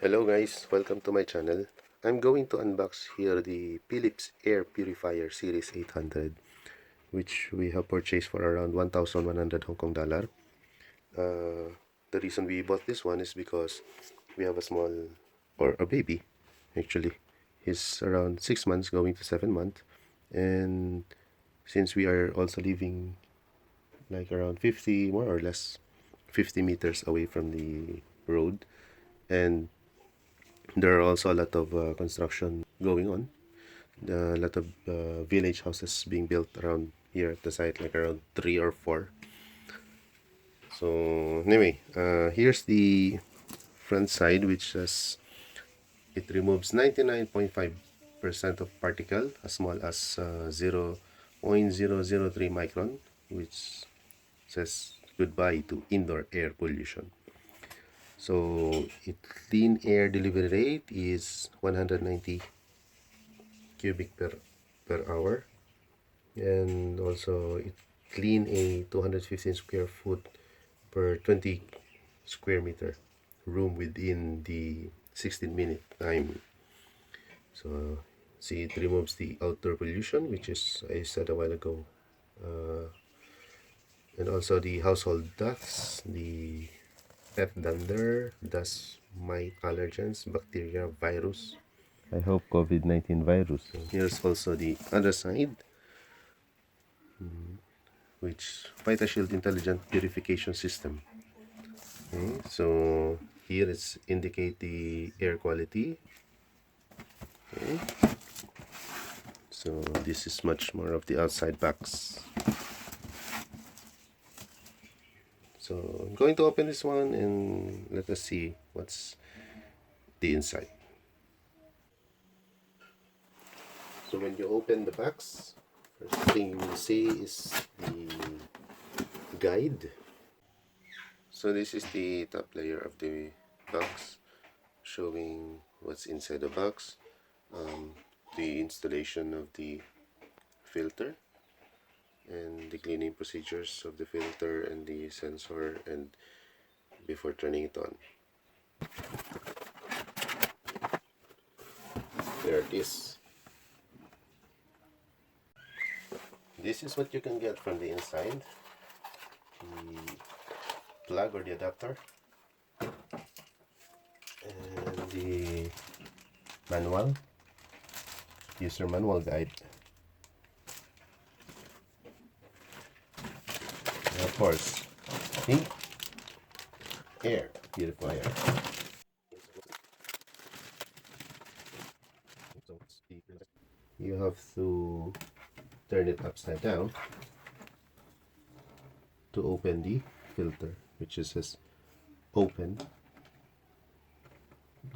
Hello guys, welcome to my channel. I'm going to unbox here the Philips Air Purifier Series 800, which we have purchased for around 1,100 Hong Kong dollar. The reason we bought this one is because we have a small, or a baby actually. He's around 6 months going to 7 months, and since we are also living like around 50, more or less 50 meters away from the road, and there are also a lot of construction going on. A lot of village houses being built around here at the site, like around 3 or 4. So anyway, here's the front side, which says it removes 99.5% of particle as small as 0.003 micron, which says goodbye to indoor air pollution. So it clean air delivery rate is 190 cubic per hour, and also it clean a 215 square foot per 20 square meter room within the 16-minute time. So see, it removes the outdoor pollution, which is I said a while ago, and also the household dust, the pet dander, dust, mite, allergens, bacteria, virus. I hope COVID-19 virus. Here's also the other side, which VitaShield Intelligent Purification System. Okay, so here it's indicate the air quality. Okay, so this is much more of the outside box. So I'm going to open this one and let us see what's the inside. So when you open the box, first thing you will see is the guide. So this is the top layer of the box, showing what's inside the box, the installation of the filter, and the cleaning procedures of the filter and the sensor, and before turning it on. There it is. This is what you can get from the inside: the plug or the adapter, and the manual, user manual guide, and of course the air purifier. You have to turn it upside down to open the filter, which is says open,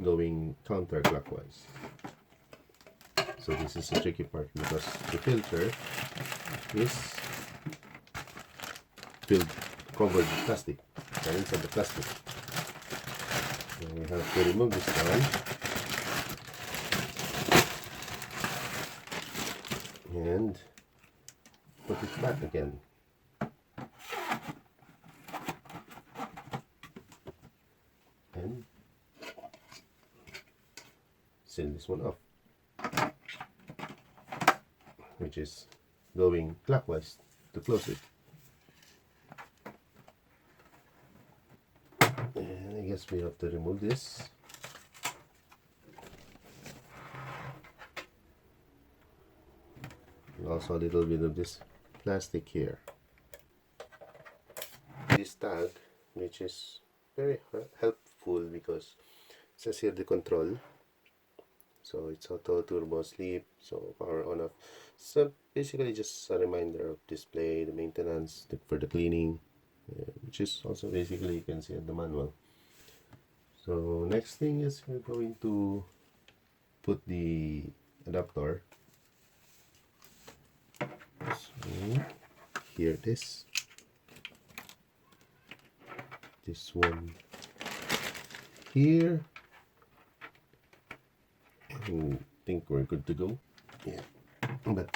going counterclockwise. So this is a tricky part because the filter is filled, covered with plastic, and inside the plastic. So we have to remove this one and put it back again. And seal this one off, which is going clockwise to close it. And I guess we have to remove this. And also a little bit of this plastic here. This tag, which is very helpful because it says here the control. So it's auto, turbo, sleep, so power on off. So basically just a reminder of display, the maintenance, for the cleaning, which is also basically you can see in the manual. So next thing is we're going to put the adapter. So here it is. This one here. I think we're good to go. Yeah, but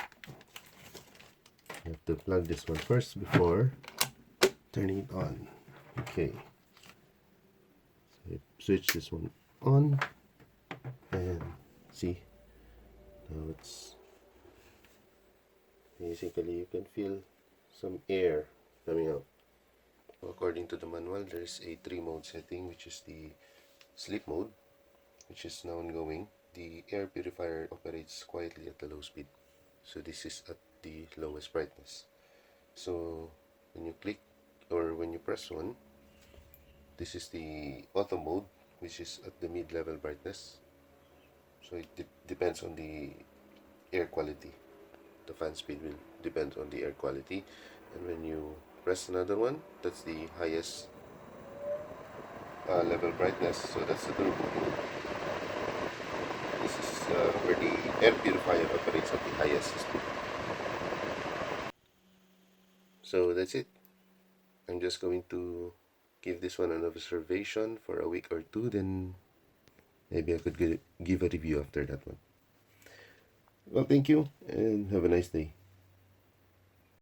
you have to plug this one first before turning it on. Okay, so switch this one on, and see, now it's basically you can feel some air coming out. According to the manual, there's a 3 mode setting, which is the sleep mode, which is now ongoing. The air purifier operates quietly at the low speed, so this is at the lowest brightness. So when you click or when you press one, this is the auto mode, which is at the mid-level brightness. So it depends on the air quality. The fan speed will depend on the air quality. And when you press another one, that's the highest level brightness. So that's the turbo mode. This is where the air purifier operates at the highest speed. So that's it. I'm just going to give this one an observation for a week or two, then maybe I could give a review after that one. Well, thank you and have a nice day.